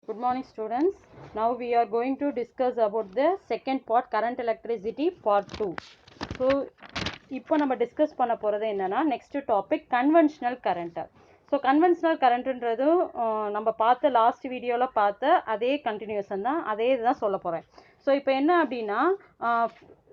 Good morning students. Now we are going to discuss about the second part, current electricity part 2. So இப்போ நம்ம discuss பண்ண போகிறது என்னன்னா next topic conventional current. So conventional கரண்ட்ன்றது நம்ம பார்த்த லாஸ்ட் வீடியோவில் பார்த்த அதே கண்டினியூஷன் தான், அதே இதுதான் சொல்ல போகிறேன். ஸோ இப்போ என்ன அப்படின்னா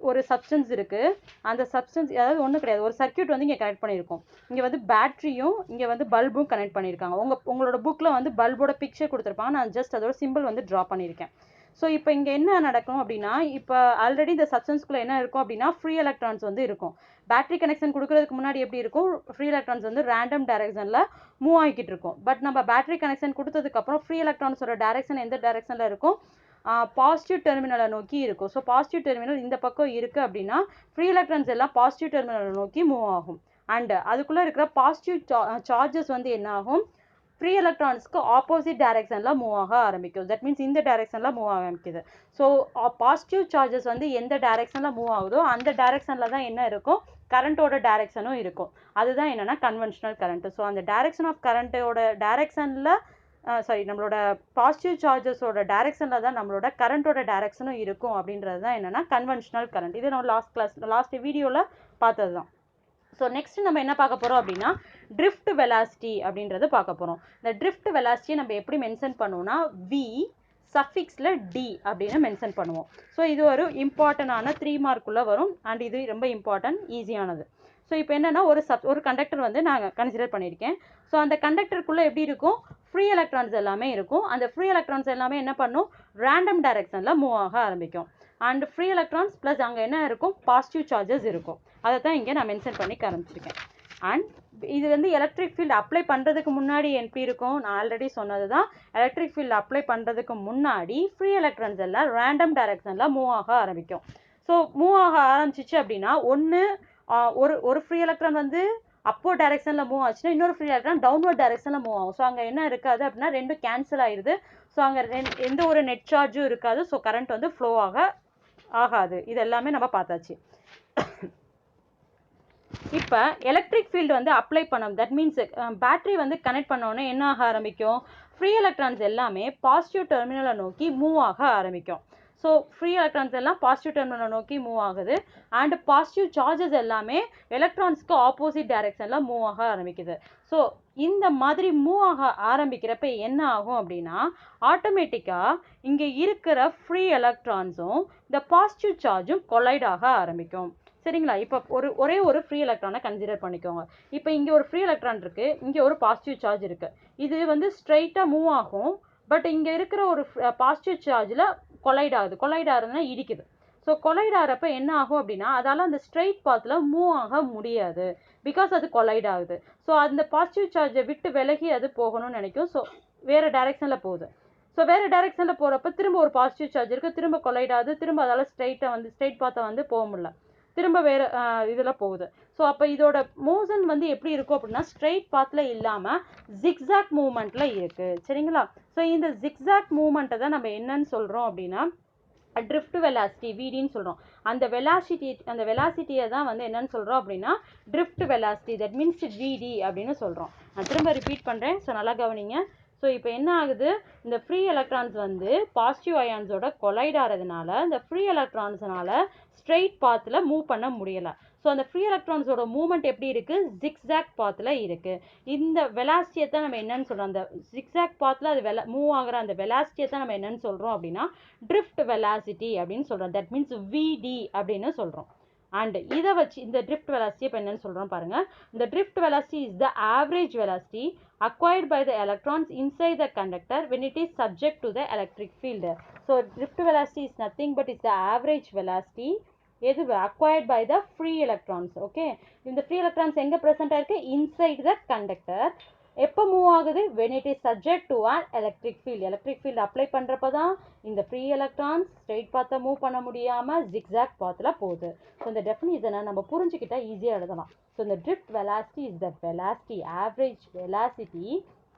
ஒரு சப்ஸ்டன்ஸ் இருக்குது, அந்த சப்ஸ்டன்ஸ் அதாவது ஒன்றும் கிடையாது, ஒரு சர்க்யூட் வந்து இங்கே கனெக்ட் பண்ணியிருக்கோம். இங்கே வந்து பேட்டரியும் இங்கே வந்து பல்பும் கனெக்ட் பண்ணியிருக்காங்க. உங்களோட புக்கில் வந்து பல்போட பிக்சர் கொடுத்துருப்பாங்க, நான் ஜஸ்ட் அதோட சிம்பிள் வந்து ட்ரா பண்ணியிருக்கேன். ஸோ இப்போ இங்கே என்ன நடக்கும் அப்படின்னா, இப்போ ஆல்ரெடி இந்த சப்ஸ்டன்ஸ்குள்ளே என்ன இருக்கும் அப்படின்னா ஃப்ரீ எலக்ட்ரான்ஸ் வந்து இருக்கும். பேட்டரி கனெக்ஷன் கொடுக்கறதுக்கு முன்னாடி எப்படி இருக்கும், ஃப்ரீ எலக்ட்ரான்ஸ் வந்து ரேண்டம் டைரக்ஷனில் மூவ் ஆகிக்கிட்டு இருக்கும். பட் நம்ம பேட்டரி கனெக்ஷன் கொடுத்ததுக்கப்புறம் ஃப்ரீ எலக்ட்ரான்ஸோட டைரக்ஷன் எந்த டைரக்ஷனில் இருக்கும், பாசிட்டிவ் டெர்மினலை நோக்கி இருக்கும். ஸோ பாசிட்டிவ் டெர்மினல் இந்த பக்கம் இருக்குது அப்படின்னா ஃப்ரீ எலக்ட்ரான்ஸ் எல்லாம் பாசிட்டிவ் டெர்மினலை நோக்கி மூவ் ஆகும். அண்ட் அதுக்குள்ளே இருக்கிற பாசிட்டிவ் சார்ஜஸ் வந்து என்ன ஆகும், ஃப்ரீ எலக்ட்ரான்ஸ்க்கு ஆப்போசிட் டைரக்ஷனில் மூவ் ஆக ஆரம்பிக்கும். தட் மீன்ஸ் இந்த டைரக்ஷனில் மூவ் ஆரம்பிக்குது. ஸோ பாசிட்டிவ் சார்ஜஸ் வந்து எந்த டைரக்ஷனில் மூவ் ஆகுதோ அந்த டைரக்ஷனில் தான் என்ன இருக்கும், கரண்ட்டோட டைரக்ஷனும் இருக்கும். அதுதான் என்னென்னா கன்வென்ஷனல் கரண்ட். ஸோ அந்த டைரக்ஷன் ஆஃப் கரண்ட்டோட டைரக்ஷனில் நம்மளோட பாசிட்டிவ் சார்ஜஸோட டைரக்ஷனில் தான் நம்மளோட கரண்ட்டோட டைரக்ஷனும் இருக்கும். அப்படின்றது தான் என்னென்னா கன்வென்ஷனல் கரண்ட். இது நம்ம லாஸ்ட் வீடியோவில் பார்த்தது தான். ஸோ நெக்ஸ்ட் நம்ம என்ன பார்க்க போகிறோம் அப்படின்னா ட்ரிஃப்ட் வெலாசிட்டி அப்படின்றத பார்க்க போகிறோம். இந்த ட்ரிஃப்ட் வெலாசிட்டியை நம்ம எப்படி மென்ஷன் பண்ணுவோம்னா வி சஃபிக்ஸில் டி அப்படின்னு மென்ஷன் பண்ணுவோம். ஸோ இது ஒரு இம்பார்ட்டண்டான 3 மார்க்குள்ளே வரும். அண்ட் இது ரொம்ப இம்பார்ட்டன்ட், ஈஸியானது. ஸோ இப்போ என்னென்னா ஒரு கண்டக்டர் வந்து நான் கன்சிடர் பண்ணியிருக்கேன். ஸோ அந்த கண்டக்டருக்குள்ளே எப்படி இருக்கும், ஃப்ரீ எலக்ட்ரான்ஸ் எல்லாமே இருக்கும். அந்த ஃப்ரீ எலக்ட்ரான்ஸ் எல்லாமே என்ன பண்ணும், ரேண்டம் டைரக்ஷனில் மூவ் ஆக ஆரம்பிக்கும். அண்ட் ஃப்ரீ எலக்ட்ரான்ஸ் ப்ளஸ் அங்கே என்ன இருக்கும், பாசிட்டிவ் சார்ஜஸ் இருக்கும். அதை தான் இங்கே நான் மென்ஷன் பண்ணி காமிச்சிருக்கேன். அண்ட் இது வந்து எலக்ட்ரிக் ஃபீல்டு அப்ளை பண்ணுறதுக்கு முன்னாடி எப்படி இருக்கும், நான் ஆல்ரெடி சொன்னது தான். எலக்ட்ரிக் ஃபீல்டு அப்ளை பண்ணுறதுக்கு முன்னாடி ஃப்ரீ எலக்ட்ரான்ஸ் எல்லாம் ரேண்டம் டைரக்ஷனில் மூவ் ஆக ஆரம்பிக்கும். ஸோ மூவ் ஆக ஆரம்பிச்சிச்சு அப்படின்னா ஒன்று ஒரு ஃப்ரீ எலக்ட்ரான் வந்து அப்போர்ட் டைரக்ஷனில் மூவ் ஆச்சுன்னா இன்னொரு ஃப்ரீ எலக்ட்ரான் டவுன்வர்ட் டைரக்ஷனில் மூவ் ஆகும். ஸோ அங்கே என்ன இருக்காது அப்படின்னா ரெண்டும் கேன்சல் ஆயிடுது. ஸோ அங்கே எந்த ஒரு நெட் சார்ஜும் இருக்காது. ஸோ கரண்ட் வந்து ஃப்ளோ ஆகாது. இது எல்லாமே நம்ம பார்த்தாச்சு. இப்போ எலக்ட்ரிக் ஃபீல்டு வந்து அப்ளை பண்ணோம். தட் மீன்ஸ் பேட்டரி வந்து கனெக்ட் பண்ணோன்னே என்ன ஆக ஆரம்பிக்கும், ஃப்ரீ எலக்ட்ரான்ஸ் எல்லாமே பாசிட்டிவ் டெர்மினலை நோக்கி மூவ் ஆக ஆரம்பிக்கும். ஸோ ஃப்ரீ எலக்ட்ரான்ஸ் எல்லாம் பாசிட்டிவ் டெர்மினலை நோக்கி மூவ் ஆகுது. அண்ட் பாசிட்டிவ் சார்ஜஸ் எல்லாமே எலக்ட்ரான்ஸ்க்கு ஆப்போசிட் டைரக்ஷனில் மூவ் ஆக ஆரம்பிக்குது. ஸோ இந்த மாதிரி மூவ் ஆக ஆரம்பிக்கிறப்ப என்ன ஆகும் அப்படின்னா ஆட்டோமேட்டிக்காக இங்கே இருக்கிற ஃப்ரீ எலக்ட்ரான்ஸும் இந்த பாசிட்டிவ் சார்ஜும் கொலைட் ஆக ஆரம்பிக்கும். சரிங்களா? இப்போ ஒரே ஒரு ஃப்ரீ எலக்ட்ரானை கன்சிடர் பண்ணிக்கோங்க. இப்போ இங்கே ஒரு ஃப்ரீ எலக்ட்ரான் இருக்குது, இங்கே ஒரு பாசிட்டிவ் சார்ஜ் இருக்குது. இது வந்து ஸ்ட்ரைட்டாக மூவ் ஆகும். பட் இங்கே இருக்கிற ஒரு பாசிட்டிவ் சார்ஜில் கொலைட் ஆகுதுன்னா இடிக்குது. ஸோ கொலைட் ஆகிறப்ப என்ன ஆகும் அப்படின்னா அதால் அந்த ஸ்ட்ரைட் பாத்தில் மூவ் ஆக முடியாது. பிகாஸ் அது கொலைட் ஆகுது. ஸோ அந்த பாசிட்டிவ் சார்ஜை விட்டு விலகி அது போகணும்னு நினைக்கும். ஸோ வேறு டைரெக்ஷனில் போகுது. ஸோ வேறு டைரெக்ஷனில் போகிறப்ப திரும்ப ஒரு பாசிட்டிவ் சார்ஜ் இருக்குது, திரும்ப கொலைட் ஆகுது. திரும்ப அதால் ஸ்ட்ரைட் பாத்தை வந்து போக முடியல, திரும்ப வேறு இதில் போகுது. ஸோ அப்போ இதோட மோஷன் வந்து எப்படி இருக்கும் அப்படின்னா ஸ்ட்ரெயிட் பாத்தில் இல்லாமல் ஜிக்ஸாக் மூவ்மெண்ட்டில் இருக்குது. சரிங்களா? ஸோ இந்த ஜிக்ஸாக் மூவ்மெண்ட்டை தான் நம்ம என்னன்னு சொல்கிறோம் அப்படின்னா ட்ரிஃப்ட் வெலாசிட்டி, விடின்னு சொல்கிறோம். அந்த வெலாசிட்டியை தான் வந்து என்னன்னு சொல்கிறோம் அப்படின்னா ட்ரிஃப்ட் வெலாசிட்டி. தட் மீன்ஸ் விடி அப்படின்னு சொல்கிறோம். நான் திரும்ப ரிப்பீட் பண்ணுறேன், ஸோ நல்லா கவனிங்க. ஸோ இப்போ என்ன ஆகுது, இந்த ஃப்ரீ எலக்ட்ரான்ஸ் வந்து பாசிட்டிவ் அயான்ஸோட கொலைட் ஆகிறதுனால இந்த ஃப்ரீ எலக்ட்ரான்ஸ்னால ஸ்ட்ரெயிட் பாத்தில் மூவ் பண்ண முடியலை. ஸோ அந்த ஃப்ரீ எலக்ட்ரான்ஸோட மூவ்மெண்ட் எப்படி இருக்குது, ஜிக்ஸாக் பாத்தில் இருக்குது. இந்த வெலாசிட்டியை தான் நம்ம என்னன்னு சொல்கிறோம், அந்த ஜிக்ஸாக் பாத்தில் அது மூவ் ஆகிற அந்த வெலாசிட்டியை தான் நம்ம என்னன்னு சொல்கிறோம் அப்படின்னா ட்ரிஃப்ட் வெலாசிட்டி அப்படின்னு சொல்கிறோம். தட் மீன்ஸ் விடி அப்படின்னு சொல்கிறோம். அண்ட் இதை வச்சு இந்த ட்ரிஃப்ட் வெலாசிட்டி இப்போ என்னன்னு சொல்கிறோம் பாருங்கள். இந்த drift velocity is the average velocity acquired by the electrons inside the conductor when it is subject to the electric field. So drift velocity is nothing but is the average velocity acquired by the free electrons. Okay, இந்த free electrons எங்க present ஆயிருக்கு, inside the conductor. எப்போ move ஆகுது, when it is subject to an electric field. electric field apply பண்ணுறப்ப தான் இந்த free electrons straight பாத்தை move பண்ண முடியாமல் ஜிக்ஸாக் பாத்தில் போகுது. ஸோ இந்த டெஃபினிஷனை நம்ம புரிஞ்சுக்கிட்டா ஈஸியாக எழுதலாம். So the drift velocity is the velocity, average velocity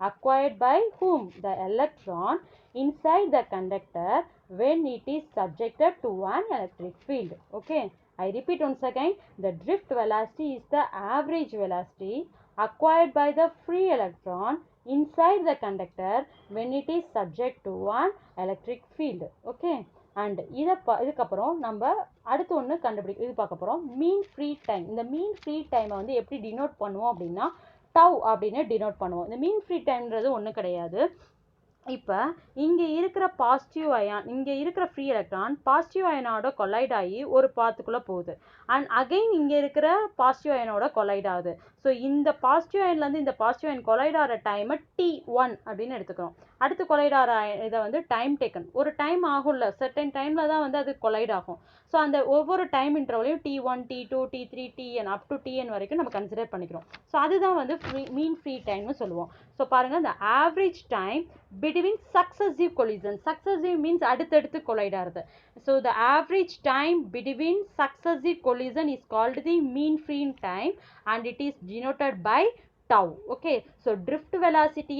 acquired by whom, the electron inside the conductor when it is subjected to an electric field. Okay, I repeat once again, the drift velocity is the average velocity acquired by the free electron inside the conductor when it is subject to an electric field. Okay, and இதுக்கப்புறம் நம்ம அடுத்து ஒன்று இது பார்க்க போகிறோம் மீன் free time. இந்த மீன் free டைமை வந்து எப்படி டினோட் பண்ணுவோம் அப்படின்னா டவ் அப்படின்னு டினோட் பண்ணுவோம். இந்த மீன் ஃப்ரீ டைம்ன்றது ஒன்றும் கிடையாது. இப்போ இங்கே இருக்கிற பாசிட்டிவ் அயான், இங்கே இருக்கிற ஃப்ரீ எலக்ட்ரான் பாசிட்டிவ் அயனோட கொலைட் ஆகி ஒரு பாத்துக்குள்ளே போகுது. அண்ட் அகெயின் இங்கே இருக்கிற பாசிட்டிவ் அயனோட கொலைட் ஆகுது. ஸோ இந்த பாசிட்டிவ் அயன்லேருந்து இந்த பாசிட்டிவ் அயன் கொலைட் ஆகிற டைமை T1 அப்படின்னு எடுத்துக்கிறோம். அடுத்து கொலைட் ஆகிற இதை வந்து டைம் டேக்கன், ஒரு டைம் ஆகும்ல, சர்டன் டைமில் தான் வந்து அது கொலைட் ஆகும். ஸோ அந்த ஒவ்வொரு டைம் இன்டர்வலையும் T1, T2, T3, Tn up to Tn வரைக்கும் நம்ம கன்சிடர் பண்ணிக்கிறோம். ஸோ அதுதான் வந்து மீன் ஃப்ரீ டைம்னு சொல்லுவோம். ஸோ பாருங்கள், இந்த average time between successive collisions. Successive means அடுத்தடுத்து கொலைட் ஆகுது. So the average time between successive collision is called the mean free time and it is denoted by tau. Okay, so drift velocity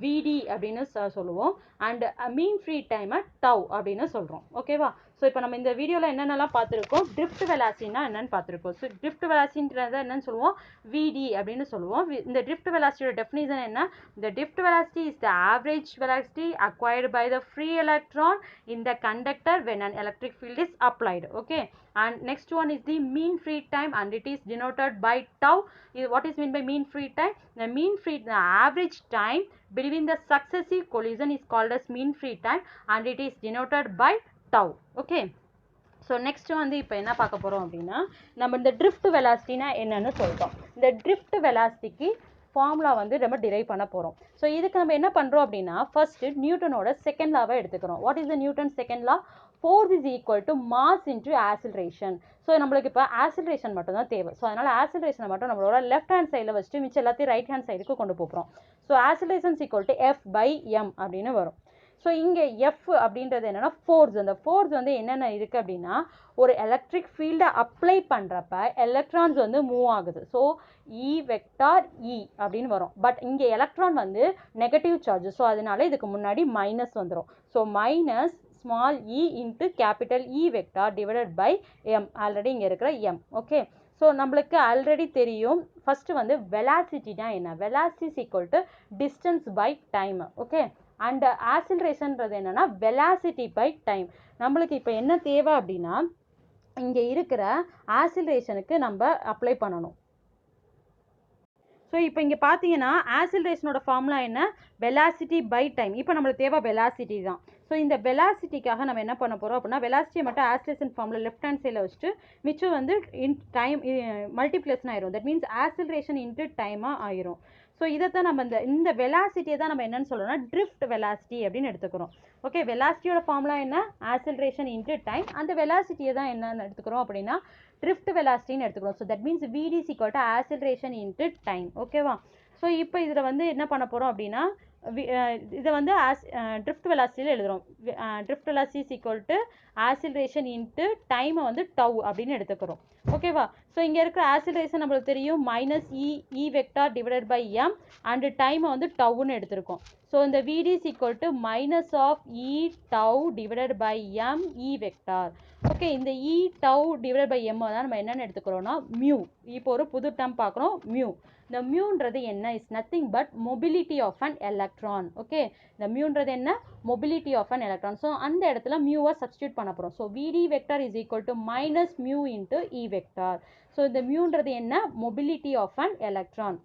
vd அப்படின்னு சொல்லுவோம் and mean free time tau அப்படின்னு சொல்கிறோம். ஓகேவா? So இப்போ நம்ம இந்த வீடியோவில் என்னென்னலாம் பார்த்துருக்கோம், drift velocityனா என்னன்னு பார்த்துருக்கோம். ஸோ drift velocityன்றதை என்னன்னு சொல்லுவோம், vd அப்படின்னு சொல்லுவோம். இந்த drift velocityயோட டெஃபினிஷன் என்ன, the drift velocity is the average velocity acquired by the free electron in the conductor when an electric field is applied. Okay, and next one is the mean free time and it is denoted by tau. What is meant by mean free time? The average time between the successive collision is called as mean free time and it is denoted by tau. Okay, so next வந்து இப்போ என்ன பார்க்க போகிறோம் அப்படின்னா, நம்ம இந்த drift velocityனா என்னன்னு சொல்லிட்டோம். இந்த drift velocityக்கு ஃபார்முலா வந்து நம்ம டிரைவ் பண்ண போகிறோம். ஸோ இதுக்கு நம்ம என்ன பண்ணுறோம் அப்படின்னா, ஃபர்ஸ்ட்டு நியூட்டனோட செகண்ட் லாவை எடுத்துக்கிறோம். What is the Newton second law? Force is equal to mass into acceleration. So நம்மளுக்கு இப்போ ஆசிலரேஷன் மட்டும் தான் தேவை. ஸோ அதனால் ஆசிலரேஷனை மட்டும் நம்மளோட லெஃப்ட் ஹேண்ட் சைடில் வச்சுட்டு மிச்சம் எல்லாத்தையும் ரைட் ஹேண்ட் சைடுக்கு கொண்டு போகிறோம். So acceleration equal to F/m அப்படின்னு வரும். ஸோ இங்கே F அப்படின்றது என்னென்னா ஃபோர்ஸ். அந்த ஃபோர்ஸ் வந்து என்னென்ன இருக்குது அப்படின்னா, ஒரு எலக்ட்ரிக் ஃபீல்டை அப்ளை பண்ணுறப்ப எலக்ட்ரான்ஸ் வந்து மூவ் ஆகுது. ஸோ E வெக்டார் E அப்படின்னு வரும். பட் இங்கே எலக்ட்ரான் வந்து நெகட்டிவ் சார்ஜ். ஸோ அதனால இதுக்கு முன்னாடி மைனஸ் வந்துடும். So minus small e into capital E vector divided by m, already இங்கே இருக்கிற m. ஓகே, ஸோ நம்மளுக்கு ஆல்ரெடி தெரியும் ஃபஸ்ட்டு வந்து வெலாசிட்டினா என்ன, velocity is equal to distance by time. Okay, and ஆசிலரேஷன்றது என்னென்னா வெலாசிட்டி பை டைம். நம்மளுக்கு இப்போ என்ன தேவை அப்படின்னா, இங்கே இருக்கிற ஆசிலரேஷனுக்கு நம்ம அப்ளை பண்ணணும். ஸோ இப்போ இங்கே பார்த்தீங்கன்னா ஆசிலரேஷனோட ஃபார்முலா என்ன, வெலாசிட்டி பை டைம். இப்போ நம்மளுக்கு தேவை வெலாசிட்டி தான். ஸோ இந்த வெலாசிட்டிக்காக நம்ம என்ன பண்ண போகிறோம் அப்படின்னா, வெலாசிட்டியை மட்டும் ஆசிலேஷன் ஃபார்மில் லெஃப்ட் ஹேண்ட் சைடில் வச்சுட்டு மிச்சம் வந்து டைம் மல்டிப்ளேஷன் ஆயிரும். தட் மீன்ஸ் ஆசிலரேஷன் இன்ட்டு டைமாக ஆயிரும். ஸோ இதைத்தான் நம்ம இந்த வெலாசிட்டியை தான் நம்ம என்னென்னு சொல்கிறோம்னா ட்ரிஃப்ட் வெலாசிட்டி அப்படின்னு எடுத்துக்கிறோம். ஓகே, வெலாசிட்டியோட ஃபார்முலா என்ன, ஆசிலரேஷன் இன்ட்டு டைம். அந்த வெலாசிட்டியை தான் என்னென்னு எடுத்துக்கிறோம் அப்படின்னா ட்ரிஃப்ட் வெலாசிட்டின்னு எடுத்துக்கிறோம். So that means vd is equal to acceleration into time. ஓகேவா? ஸோ இப்போ இதில் வந்து என்ன பண்ண போகிறோம் அப்படின்னா, இதை வந்து ட்ரிஃப்ட் வெலாசிட்டியில் எழுதுகிறோம். Drift velocity is equal to acceleration into டைமை வந்து டவ் அப்படின்னு எடுத்துக்கிறோம். ஓகேவா? ஸோ இங்கே இருக்கிற ஆசிலரேஷன் நம்மளுக்கு தெரியும் minus E vector divided by m and டைமை வந்து டவ்னு எடுத்திருக்கோம். ஸோ இந்த vd is equal to minus of E tau divided by m E vector. Okay, இந்த E tau divided by m தான் நம்ம என்னென்னு எடுத்துக்கிறோம்னா மியூ. இப்போ ஒரு புது டேர்ம் பார்க்குறோம், மியூ. இந்த மியூன்றது என்ன, is nothing but mobility of an electron. Okay, இந்த மியூன்றது என்ன, mobility of an electron. So அந்த இடத்துல மியூவை சப்ஸ்டியூட் பண்ண போகிறோம். So vd vector is equal to minus mu into E vector. So இந்த மியூன்றது என்ன, மொபிலிட்டி ஆஃப் அன் எலக்ட்ரான்.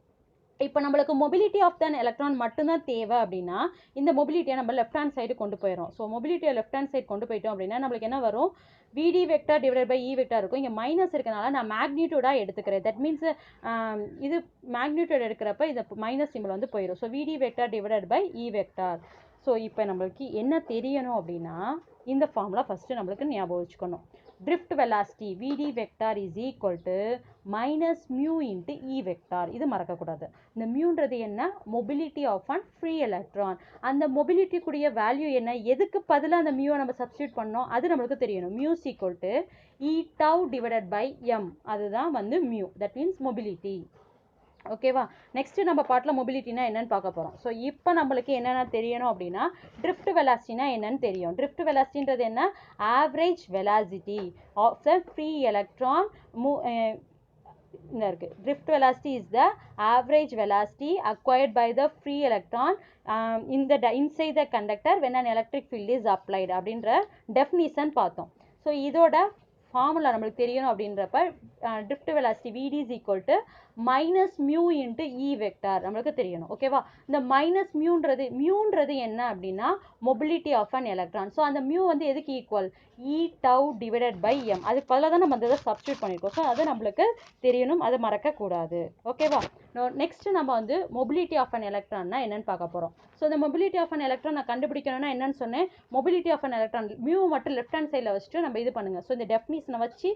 இப்போ நம்மளுக்கு மொபிலிட்டி ஆஃப் தன் எலக்ட்ரான் மட்டும்தான் தேவை அப்படின்னா இந்த மொபிலிட்டியை நம்ம லெஃப்ட் ஹேண்ட் சைடு கொண்டு போயிடும். ஸோ மொபிலிட்டியை லெஃப்ட் ஹேண்ட் சைடு கொண்டு போயிட்டோம் அப்படின்னா நம்மளுக்கு என்ன வரும், vd vector divided by E vector இருக்கும். இங்கே மைனஸ் இருக்கனால நான் மேக்னிடியூடாக எடுத்துக்கிறேன். தட் மீன்ஸ் இது மேக்னிடியூட் எடுக்கிறப்ப இந்த மைனஸ் சிம்பிள் வந்து போயிடும். So vd vector divided by E vector. So இப்போ நம்மளுக்கு என்ன தெரியணும் அப்படின்னா, இந்த ஃபார்முலா ஃபஸ்ட்டு நம்மளுக்கு ஞாபகம் வச்சுக்கணும். drift velocity vd vector is equal to minus mu into E vector. இது மறக்கக்கூடாது. இந்த மியூன்றது என்ன, mobility of an free electron. அந்த mobility கூடிய வேல்யூ என்ன, எதுக்கு பதிலாக அந்த மியூவை நம்ம சப்ஸ்டியூட் பண்ணோம் அது நம்மளுக்கு தெரியணும். mu is equal to E tau divided by m. அதுதான் வந்து mu. That means mobility. ஓகேவா? நெக்ஸ்ட்டு நம்ம பாட்டில் மொபிலிட்டினா என்னன்னு பார்க்க போகிறோம். ஸோ இப்போ நம்மளுக்கு என்னென்ன தெரியணும் அப்படின்னா, ட்ரிஃப்ட் வெலாசிட்டினா என்னன்னு தெரியும். ட்ரிஃப்ட் வெலாசிட்டின்றது என்ன, average velocity of the free electron இந்த இருக்கு drift velocity is the average velocity acquired by the free electron in the inside the conductor when an electric field is applied அப்படின்ற definition பார்த்தோம். So இதோட formula நம்மளுக்கு தெரியணும் அப்படின்றப்ப drift velocity vd is equal to minus mu into e vector நம்மளுக்கு தெரியணும். ஓகேவா? இந்த மைனஸ் மியூன்றது என்ன அப்படின்னா mobility of an electron. So அந்த மியூ வந்து எதுக்கு equal E tau divided by m. அதுக்கு பதிலாக தான் நம்ம அந்த சப்ஸ்டியூட் பண்ணியிருக்கோம். ஸோ அது நம்மளுக்கு தெரியணும், அதை மறக்கக்கூடாது. ஓகேவா? நெக்ஸ்ட் நம்ம வந்து மொபிலிட்டி ஆஃப் அன் எலக்ட்ரான்னா என்னன்னு பார்க்க போகிறோம். ஸோ இந்த மொபிலிட்டி ஆஃப் அன் எலக்ட்ரான் நான் கண்டுபிடிக்கணும்னா என்னன்னு சொன்னேன், mobility of an electron mu மட்டும் லெஃப்ட் ஹேண்ட் சைடில் வச்சுட்டு நம்ம இது பண்ணுங்க. ஸோ இந்த டெஃபினிஷனை வச்சு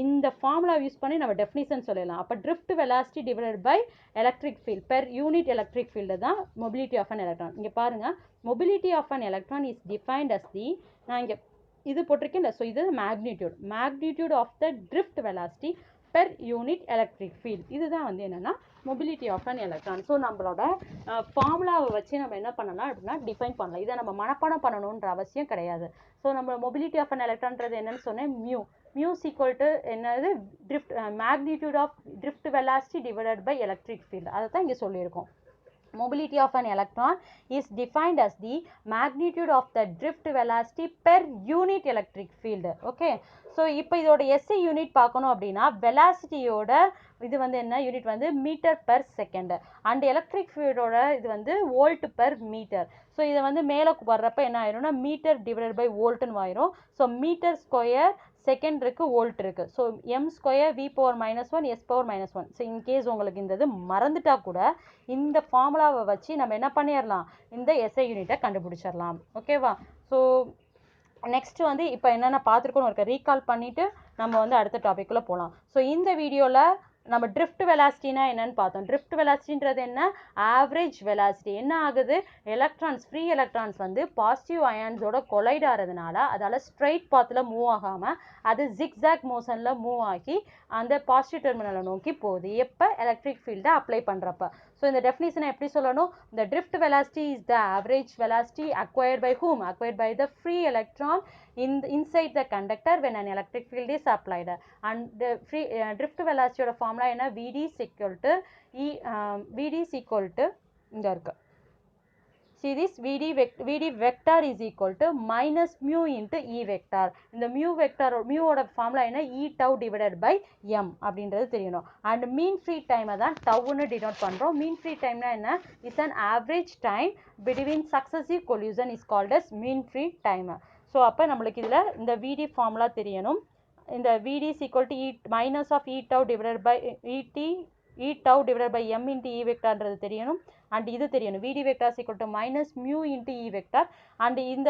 இந்த ஃபார்முலா யூஸ் பண்ணி நம்ம டெஃபினிஷன் சொல்லலாம். அப்போ drift velocity divided by electric field per unit electric field தான் mobility of an electron. இங்கே பாருங்க, mobility of an electron is defined as the, நான் இங்கே இது போட்டிருக்கேன். ஸோ இது magnitude of the drift velocity per unit electric field. இதுதான் வந்து என்னன்னா mobility of an electron. So நம்மளோட ஃபார்முலாவை வச்சு நம்ம என்ன பண்ணலாம் அப்படின்னா டிஃபைன் பண்ணலாம். இதை நம்ம மனப்பாடம் பண்ணணுன்ற அவசியம் கிடையாது. ஸோ நம்ம mobility of an electronன்றது என்னன்னு சொன்னேன், மியூ is equal to என்னது drift magnitude of drift velocity divided by electric field. அதை தான் இங்கே சொல்லியிருக்கோம். Mobility of an electron is defined as the magnitude of the drift velocity per unit electric field. Okay. So இப்போ இதோட SI unit பார்க்கணும் அப்படின்னா வெலாசிட்டியோட இது வந்து என்ன யூனிட் வந்து metre per second and electric ஃபீல்டோட இது வந்து வோல்ட் பெர் மீட்டர். ஸோ இதை வந்து மேலே வர்றப்ப என்ன ஆயிரும்னா மீட்டர் டிவைடட் பை வோல்ட்னு ஆயிரும். ஸோ மீட்டர் ஸ்கொயர் செகண்ட் இருக்கு, வோல்ட் இருக்கு. So m square V power -1 S power -1. So in case உங்களுக்கு இந்த இது மறந்துட்டா கூட இந்த ஃபார்முலாவை வச்சு நம்ம என்ன பண்ணிடலாம், இந்த எஸ்ஐ யூனிட்டை கண்டுபிடிச்சிடலாம். ஓகேவா? ஸோ நெக்ஸ்ட் வந்து இப்போ என்னென்ன பார்த்துருக்கோன்னு இருக்க ரீகால் பண்ணிவிட்டு நம்ம வந்து அடுத்த டாபிக்குள்ளே போகலாம். ஸோ இந்த வீடியோவில் நம்ம drift velocityனா என்னன்னு பார்த்தோம். drift velocityன்றது என்ன, ஆவரேஜ் வெலாசிட்டி. என்ன ஆகுது, எலக்ட்ரான்ஸ் ஃப்ரீ எலக்ட்ரான்ஸ் வந்து பாசிட்டிவ் அயான்ஸோட கொலைட் ஆகிறதுனால அதால் ஸ்ட்ரைட் பாத்தில் மூவ் ஆகாமல் அது ஜிக்ஸாக் மோஷனில் மூவ் ஆகி அந்த பாசிட்டிவ் டெர்மினலை நோக்கி போகுது எப்போ எலக்ட்ரிக் ஃபீல்டை அப்ளை பண்ணுறப்ப. ஸோ இந்த டெஃபினிஷனை எப்படி சொல்லணும், the drift velocity is the average velocity acquired by whom, acquired by the free electron inside the conductor when an electric field is applied. And the free drift velocity ஓட formula என்ன, vd is equal to vd is equal to இங்கே இருக்கு. See this vd vector is equal to minus mu into e vector. இந்த mu ஓட formula என்ன, e tau divided by m அப்படின்றது தெரியணும். and mean free time தான் tauன்னு denote பண்ணுறோம். mean free timeனா என்ன, is an average time between successive collision is called as mean free time. So அப்போ நம்மளுக்கு இதில் இந்த vd ஃபார்முலா தெரியணும். இந்த vd is equal to e minus of e tau divided by e tau divided by m into e vectorன்றது தெரியணும். And இது தெரியணும், vd vector is equal to minus mu into e vector. And இந்த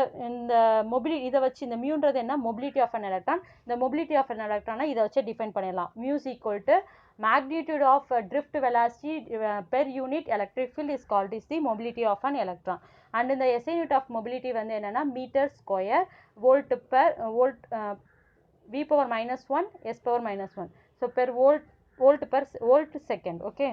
mobility இதை வச்சு இந்த மியூன்றது என்ன, mobility of an electron. இந்த மொபிலிட்டி ஆஃப் அன் எலக்ட்ரானை இதை வச்சு டிஃபைன் பண்ணிடலாம். mu is equal to magnitude of drift velocity per unit electric field is called is the mobility of an electron. and இந்த SI unit of mobility வந்து என்னன்னா metre square volt per volt v power -1 s power -1. So per volt second. Okay.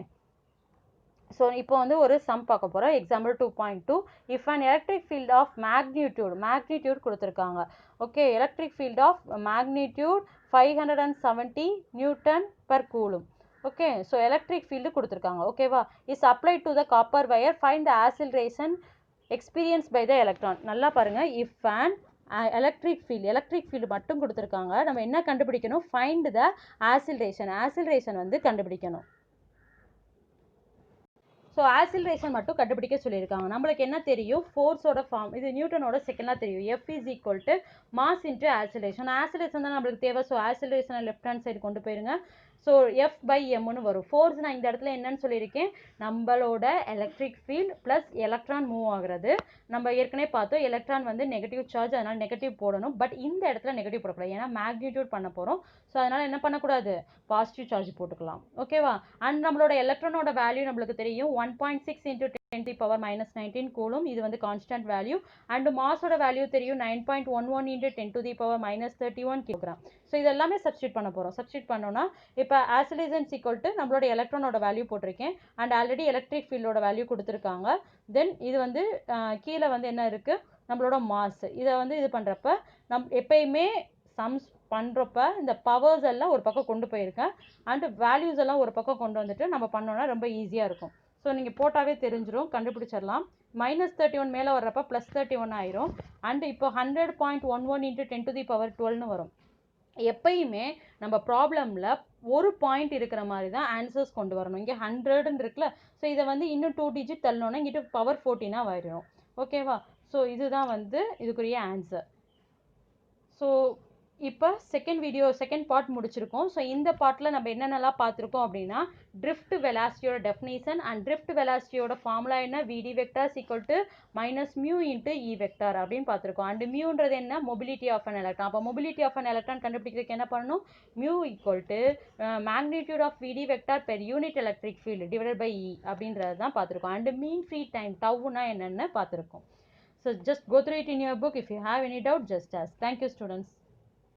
So இப்போ வந்து ஒரு sum பார்க்க போகிறோம். Example 2.2. If an electric field of magnitude கொடுத்துருக்காங்க. Okay, electric field of magnitude 570 newton per coulomb. Okay, so electric field கொடுத்துருக்காங்க. ஓகேவா, is apply to the copper wire, find the acceleration experience by the electron. நல்லா பாருங்கள், if and electric field மட்டும் கொடுத்துருக்காங்க. நம்ம என்ன கண்டுபிடிக்கணும், ஃபைண்ட் த ஆக்சிலரேஷன் வந்து கண்டுபிடிக்கணும். ஸோ ஆக்சிலரேஷன் மட்டும் கண்டுபிடிக்க சொல்லியிருக்காங்க. நம்மளுக்கு என்ன தெரியும், ஃபோர்ஸோட ஃபார்ம் இது நியூட்டனோட செகண்டாக தெரியும். F is equal to mass into acceleration. Acceleration தான் நம்மளுக்கு தேவை. ஸோ ஆக்சிலரேஷனை லெஃப்ட் ஹேண்ட் சைடு கொண்டு போயிருங்க. ஸோ F by Mன்னு வரும். ஃபோர்ஸ் நான் இந்த இடத்துல என்னன்னு சொல்லியிருக்கேன், நம்மளோட electric field plus electron move ஆகுறது. நம்ம ஏற்கனவே பார்த்தோம், எலக்ட்ரான் வந்து நெகட்டிவ் சார்ஜ், அதனால் நெகட்டிவ் போடணும். பட் இந்த இடத்துல நெகட்டிவ் போடக்கூடாது, ஏன்னா மேக்னிடியூட் பண்ண போகிறோம். ஸோ அதனால் என்ன பண்ணக்கூடாது, பாசிட்டிவ் சார்ஜ் போட்டுக்கலாம். ஓகேவா. அண்ட் நம்மளோட எலக்ட்ரானோட வேல்யூ நம்மளுக்கு தெரியும், 1.6 into 10 to the power -19 coulomb. இது வந்து கான்ஸ்டன்ட் வேல்யூ. அண்ட் மாஸோட வேல்யூ தெரியும், 9.11 into 10 to the power -31 kilogram. So இதெல்லாமே சப்ஸ்டியூட் பண்ண போகிறோம். சப்ஸ்டியூட் பண்ணோன்னா இப்போ ஆக்சிலரேஷன் ஈக்குவல் டு நம்மளோட எலக்ட்ரானோட வேல்யூ போட்டிருக்கேன். அண்ட் ஆல்ரெடி எலக்ட்ரிக் ஃபீல்டோட வேல்யூ கொடுத்துருக்காங்க. தென் இது வந்து கீழே வந்து என்ன இருக்குது, நம்மளோட மாஸ். இதை வந்து இது பண்ணுறப்ப எப்பயுமே சம்ஸ் பண்ணுறப்ப இந்த பவர்ஸ் எல்லாம் ஒரு பக்கம் கொண்டு போயிருக்கேன் அண்ட் வேல்யூஸ் எல்லாம் ஒரு பக்கம் கொண்டு வந்துட்டு நம்ம பண்ணோன்னா ரொம்ப ஈஸியாக இருக்கும். ஸோ நீங்கள் போட்டாவே தெரிஞ்சிடும், கண்டுபிடிச்சிடலாம். -31 மேலே வர்றப்ப +31 ஆயிரும். அண்ட் இப்போ 100.11 × 10⁻12ன்னு வரும். எப்பயுமே நம்ம ப்ராப்ளமில் ஒரு பாயிண்ட் இருக்கிற மாதிரி தான் ஆன்சர்ஸ் கொண்டு வரணும். இங்கே 100ன்னு இருக்குல்ல, ஸோ இதை வந்து இன்னும் 2 டிஜிட் தள்ளணுன்னா இங்கிட்ட பவர் 14 ஆயிரும். ஓகேவா? ஸோ இதுதான் வந்து இதுக்குரிய ஆன்சர். ஸோ இப்போ செகண்ட் பார்ட் முடிச்சிருக்கோம். ஸோ இந்த பார்ட்டில் நம்ம என்னென்னலாம் பார்த்துருக்கோம் அப்படின்னா, ட்ரிஃப்ட் வெலாசிட்டியோட டெஃபினிஷன் அண்ட் ட்ரிஃப்ட் வெலாசிட்டியோட ஃபார்முலா என்ன, v d vector equal to -μ × E vector அப்படின்னு பார்த்துருக்கோம். அண்ட் மியூன்றது என்ன, மொபிலிட்டி ஆஃப் அன் எலக்ட்ரான். அப்போ மொபிலிட்டி ஆஃப் அன் எலக்ட்ரான் கண்டுபிடிக்கிறதுக்கு என்ன பண்ணணும், mu equal to magnitude of v d vector per unit electric field divided by E அப்படின்றது தான் பார்த்துருக்கோம். அண்ட் மீன் ஃப்ரீ டைம் டவுனா என்னென்னு பார்த்துருக்கோம். So just go through it in your book. If you have any doubt, just ask. Thank you, students.